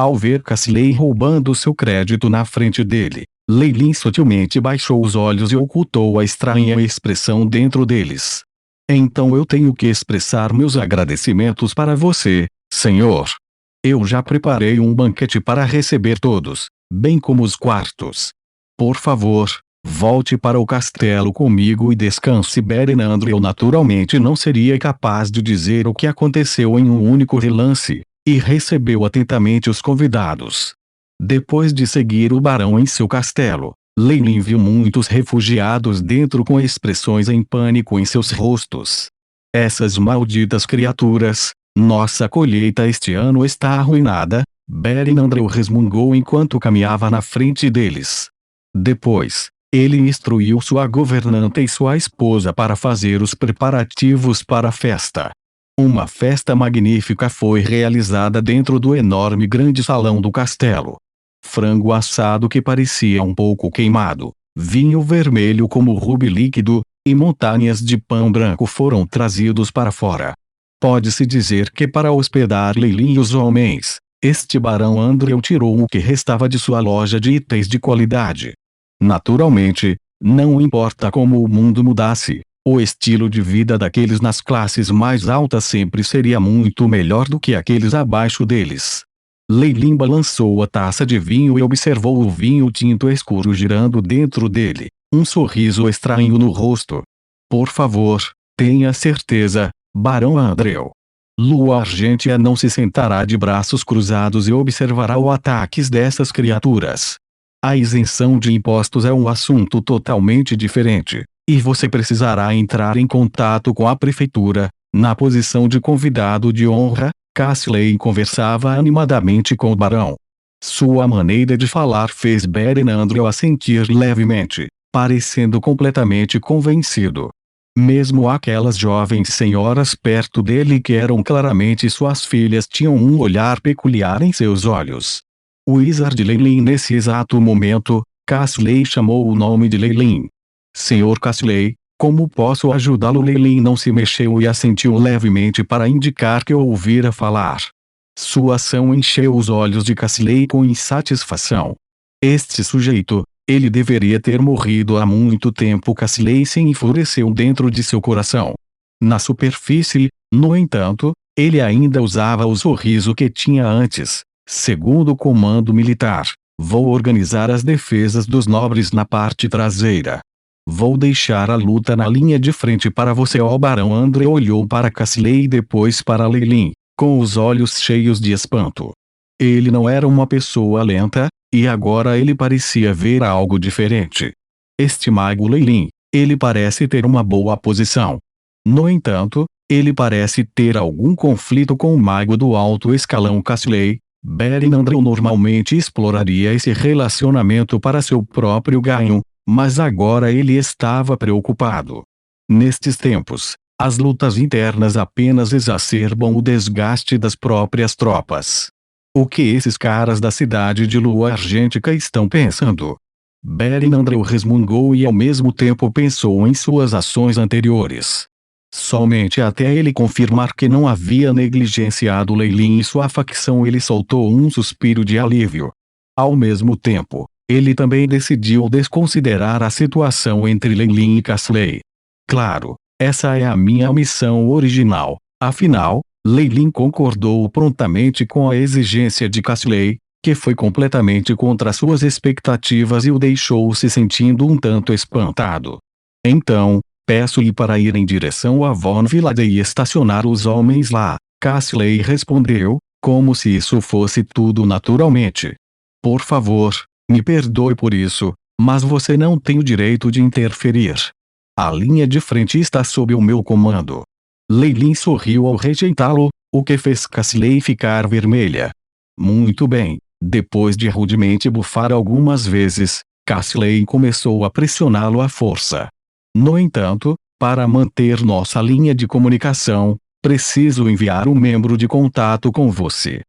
Ao ver Cassilei roubando seu crédito na frente dele, Lei Lin sutilmente baixou os olhos e ocultou a estranha expressão dentro deles. Então eu tenho que expressar meus agradecimentos para você, senhor. Eu já preparei um banquete para receber todos, bem como os quartos. Por favor, volte para o castelo comigo e descanse. Berenandro. Eu naturalmente não seria capaz de dizer o que aconteceu em um único relance, e recebeu atentamente os convidados. Depois de seguir o barão em seu castelo, Lei Lin viu muitos refugiados dentro com expressões em pânico em seus rostos. Essas malditas criaturas, nossa colheita este ano está arruinada, Berenandro resmungou enquanto caminhava na frente deles. Depois, ele instruiu sua governanta e sua esposa para fazer os preparativos para a festa. Uma festa magnífica foi realizada dentro do enorme grande salão do castelo. Frango assado que parecia um pouco queimado, vinho vermelho como rubi líquido, e montanhas de pão branco foram trazidos para fora. Pode-se dizer que para hospedar Lei Lin e os homens, este barão Andrew tirou o que restava de sua loja de itens de qualidade. Naturalmente, não importa como o mundo mudasse, o estilo de vida daqueles nas classes mais altas sempre seria muito melhor do que aqueles abaixo deles. Lei Lin balançou a taça de vinho e observou o vinho tinto escuro girando dentro dele, um sorriso estranho no rosto. Por favor, tenha certeza, Barão Andrew. Lua Argêntea não se sentará de braços cruzados e observará os ataques dessas criaturas. A isenção de impostos é um assunto totalmente diferente, e você precisará entrar em contato com a prefeitura, na posição de convidado de honra. Cassilei conversava animadamente com o barão. Sua maneira de falar fez Berenandro assentir levemente, parecendo completamente convencido. Mesmo aquelas jovens senhoras perto dele que eram claramente suas filhas tinham um olhar peculiar em seus olhos. Wizard Lei Lin. Nesse exato momento, Cassilei chamou o nome de Lei Lin. Senhor Cassilei, como posso ajudá-lo? Lei Lin não se mexeu e assentiu levemente para indicar que o ouvira falar. Sua ação encheu os olhos de Cassilei com insatisfação. Este sujeito, ele deveria ter morrido há muito tempo. Cassilei se enfureceu dentro de seu coração. Na superfície, no entanto, ele ainda usava o sorriso que tinha antes. Segundo o comando militar, vou organizar as defesas dos nobres na parte traseira. Vou deixar a luta na linha de frente para você. O barão Andrew olhou para Cassilei e depois para Lei Lin, com os olhos cheios de espanto. Ele não era uma pessoa lenta, e agora ele parecia ver algo diferente. Este mago Lei Lin, ele parece ter uma boa posição. No entanto, ele parece ter algum conflito com o mago do alto escalão Cassilei. Berenandro normalmente exploraria esse relacionamento para seu próprio ganho, mas agora ele estava preocupado. Nestes tempos, as lutas internas apenas exacerbam o desgaste das próprias tropas. O que esses caras da cidade de Lua Argêntea estão pensando? Berenandro resmungou e ao mesmo tempo pensou em suas ações anteriores. Somente até ele confirmar que não havia negligenciado Lei Lin e sua facção ele soltou um suspiro de alívio. Ao mesmo tempo, ele também decidiu desconsiderar a situação entre Lei Lin e Cassilei. Claro, essa é a minha missão original. Afinal, Lei Lin concordou prontamente com a exigência de Cassilei, que foi completamente contra suas expectativas e o deixou se sentindo um tanto espantado. Então, peço-lhe para ir em direção a Von Villade e estacionar os homens lá, Cassilei respondeu, como se isso fosse tudo naturalmente. Por favor, me perdoe por isso, mas você não tem o direito de interferir. A linha de frente está sob o meu comando. Lei Lin sorriu ao rejeitá-lo, o que fez Cassilei ficar vermelha. Muito bem, depois de rudemente bufar algumas vezes, Cassilei começou a pressioná-lo à força. No entanto, para manter nossa linha de comunicação, preciso enviar um membro de contato com você.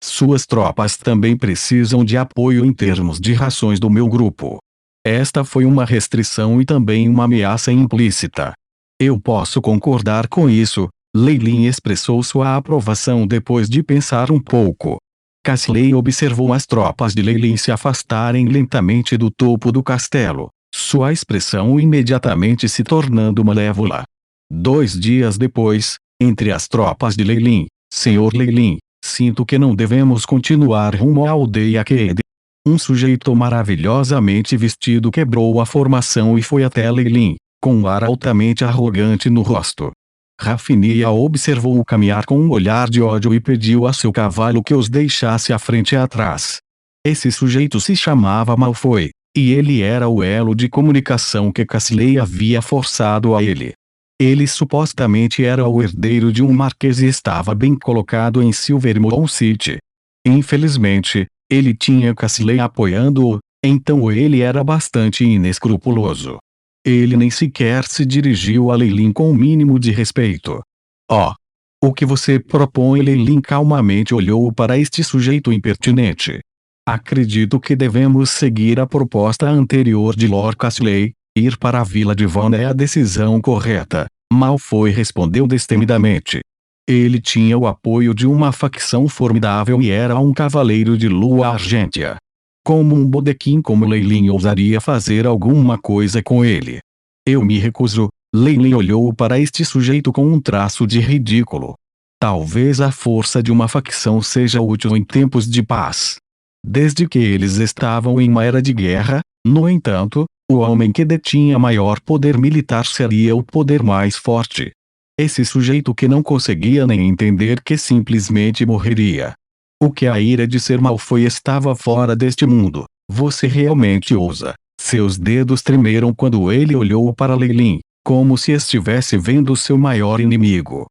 Suas tropas também precisam de apoio em termos de rações do meu grupo. Esta foi uma restrição e também uma ameaça implícita. Eu posso concordar com isso. Lei Lin expressou sua aprovação depois de pensar um pouco. Castley observou as tropas de Lei Lin se afastarem lentamente do topo do castelo, sua expressão imediatamente se tornando malévola. 2 dias depois, entre as tropas de Lei Lin, Senhor Lei Lin, sinto que não devemos continuar rumo à aldeia Qede. Um sujeito maravilhosamente vestido quebrou a formação e foi até Lei Lin, com um ar altamente arrogante no rosto. Rafinia observou-o caminhar com um olhar de ódio e pediu a seu cavalo que os deixasse à frente e atrás. Esse sujeito se chamava Malfoy, e ele era o elo de comunicação que Castley havia forçado a ele. Ele supostamente era o herdeiro de um marquês e estava bem colocado em Silvermoon City. Infelizmente, ele tinha Castley apoiando-o, então ele era bastante inescrupuloso. Ele nem sequer se dirigiu a Lei Lin com o mínimo de respeito. Oh! O que você propõe? Lei Lin calmamente olhou para este sujeito impertinente. Acredito que devemos seguir a proposta anterior de Lord Castley, ir para a Vila de Von é a decisão correta, Malfoy respondeu destemidamente. Ele tinha o apoio de uma facção formidável e era um cavaleiro de lua argêntea. Como um bodequim como Lei Lin ousaria fazer alguma coisa com ele? Eu me recuso. Lei Lin olhou para este sujeito com um traço de ridículo. Talvez a força de uma facção seja útil em tempos de paz. Desde que eles estavam em uma era de guerra, no entanto, o homem que detinha maior poder militar seria o poder mais forte. Esse sujeito que não conseguia nem entender que simplesmente morreria. O que a ira de ser Malfoy estava fora deste mundo. Você realmente ousa. Seus dedos tremeram quando ele olhou para Lei Lin, como se estivesse vendo seu maior inimigo.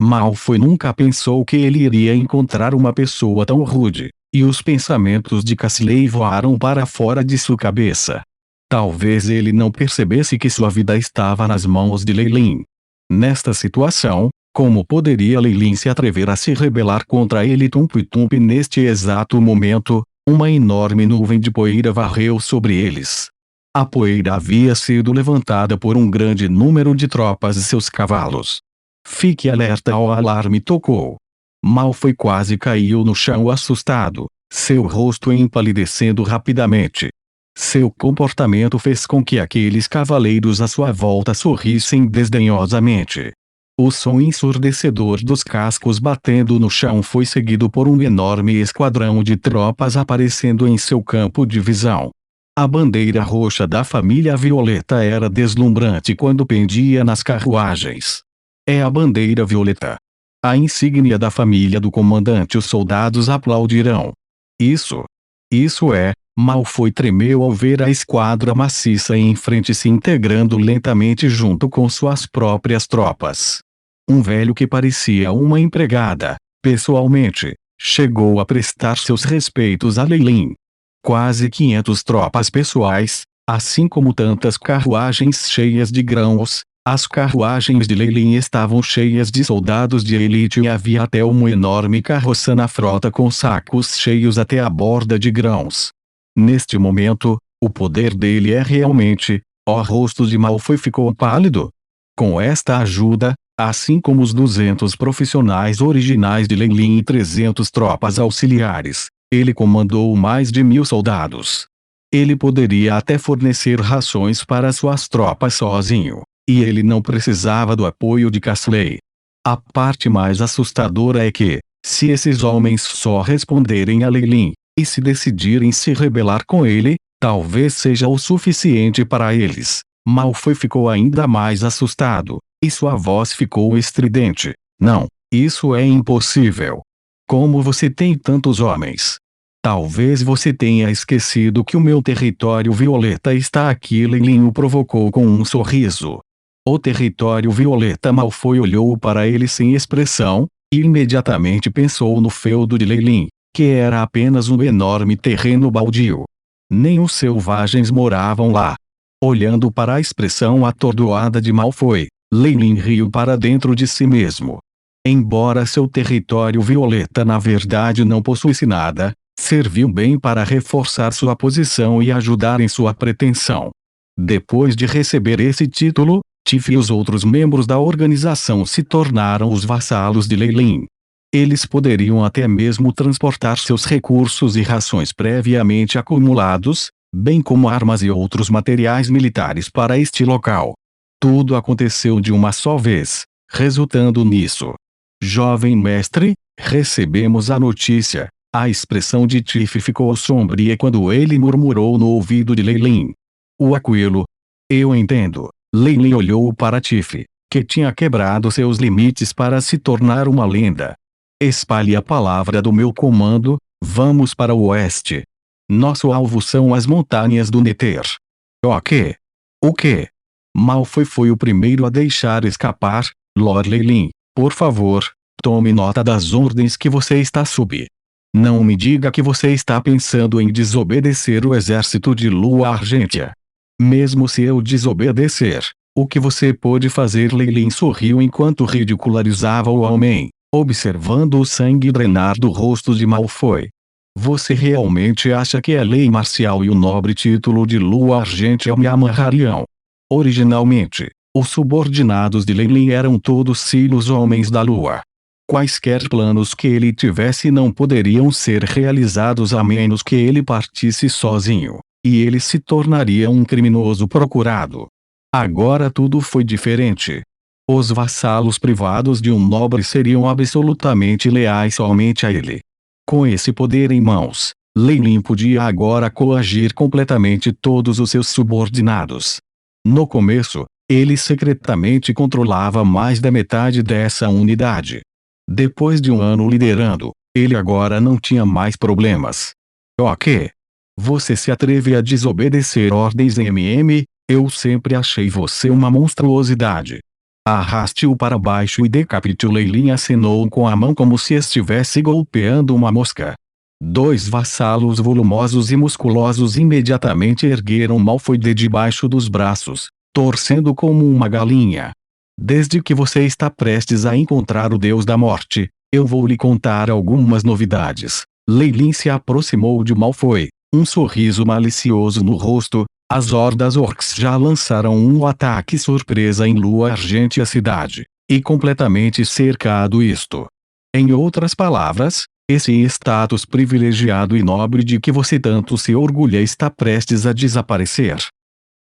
Malfoy nunca pensou que ele iria encontrar uma pessoa tão rude, e os pensamentos de Castley voaram para fora de sua cabeça. Talvez ele não percebesse que sua vida estava nas mãos de Lei Lin. Nesta situação, como poderia Lei Lin se atrever a se rebelar contra ele? Tump neste exato momento, uma enorme nuvem de poeira varreu sobre eles. A poeira havia sido levantada por um grande número de tropas e seus cavalos. Fique alerta! O alarme tocou. Malfoy quase caiu no chão assustado, seu rosto empalidecendo rapidamente. Seu comportamento fez com que aqueles cavaleiros à sua volta sorrissem desdenhosamente. O som ensurdecedor dos cascos batendo no chão foi seguido por um enorme esquadrão de tropas aparecendo em seu campo de visão. A bandeira roxa da família Violeta era deslumbrante quando pendia nas carruagens. É a bandeira violeta. A insígnia da família do comandante. Os soldados aplaudirão. Isso é. Malfoy tremeu ao ver a esquadra maciça em frente se integrando lentamente junto com suas próprias tropas. Um velho que parecia uma empregada, pessoalmente, chegou a prestar seus respeitos a Lei Lin. Quase 500 tropas pessoais, assim como tantas carruagens cheias de grãos. As carruagens de Lei Lin estavam cheias de soldados de elite e havia até uma enorme carroça na frota com sacos cheios até a borda de grãos. Neste momento, o poder dele é realmente... O rosto de Malfoy ficou pálido. Com esta ajuda, assim como os 200 profissionais originais de Lei Lin e 300 tropas auxiliares, ele comandou mais de 1000 soldados. Ele poderia até fornecer rações para suas tropas sozinho, e ele não precisava do apoio de Castley. A parte mais assustadora é que, se esses homens só responderem a Lei Lin, e se decidirem se rebelar com ele, talvez seja o suficiente para eles. Malfoy ficou ainda mais assustado, e sua voz ficou estridente. Não, isso é impossível. Como você tem tantos homens? Talvez você tenha esquecido que o meu território violeta está aqui. Lei Lin o provocou com um sorriso. O território violeta. Malfoy olhou para ele sem expressão, e imediatamente pensou no feudo de Lei Lin, que era apenas um enorme terreno baldio. Nem os selvagens moravam lá. Olhando para a expressão atordoada de Malfoy, Lei Lin riu para dentro de si mesmo. Embora seu território violeta na verdade não possuísse nada, serviu bem para reforçar sua posição e ajudar em sua pretensão. Depois de receber esse título, Tiff e os outros membros da organização se tornaram os vassalos de Lei Lin. Eles poderiam até mesmo transportar seus recursos e rações previamente acumulados, bem como armas e outros materiais militares para este local. Tudo aconteceu de uma só vez, resultando nisso. Jovem mestre, recebemos a notícia. A expressão de Tiff ficou sombria quando ele murmurou no ouvido de Lei Lin. O Aquilo. Eu entendo. Lei Lin olhou para Tiff, que tinha quebrado seus limites para se tornar uma lenda. Espalhe a palavra do meu comando, vamos para o oeste. Nosso alvo são as montanhas do Nether. O quê? O quê? Malfoy foi o primeiro a deixar escapar. Lord Lei Lin, por favor, tome nota das ordens que você está sob. Não me diga que você está pensando em desobedecer o exército de Lua Argêntea. Mesmo se eu desobedecer, o que você pode fazer? Lei Lin sorriu enquanto ridicularizava o homem, observando o sangue drenar do rosto de Malfoy. Você realmente acha que a lei marcial e o nobre título de Lua Argêntea me amarrariam? Originalmente, os subordinados de Lei Lin eram todos filhos homens da Lua. Quaisquer planos que ele tivesse não poderiam ser realizados a menos que ele partisse sozinho, e ele se tornaria um criminoso procurado. Agora tudo foi diferente. Os vassalos privados de um nobre seriam absolutamente leais somente a ele. Com esse poder em mãos, Lei Lin podia agora coagir completamente todos os seus subordinados. No começo, ele secretamente controlava mais da metade dessa unidade. Depois de um ano liderando, ele agora não tinha mais problemas. Ok. Você se atreve a desobedecer ordens MM? Eu sempre achei você uma monstruosidade. Arraste-o para baixo e decapite-o. Lei Lin acenou com a mão como se estivesse golpeando uma mosca. Dois vassalos volumosos e musculosos imediatamente ergueram Malfoy de debaixo dos braços, torcendo como uma galinha. Desde que você está prestes a encontrar o Deus da Morte, eu vou lhe contar algumas novidades. Lei Lin se aproximou de Malfoy, um sorriso malicioso no rosto. As hordas orcs já lançaram um ataque surpresa em Lua Argêntea cidade, e completamente cercado isto. Em outras palavras, esse status privilegiado e nobre de que você tanto se orgulha está prestes a desaparecer.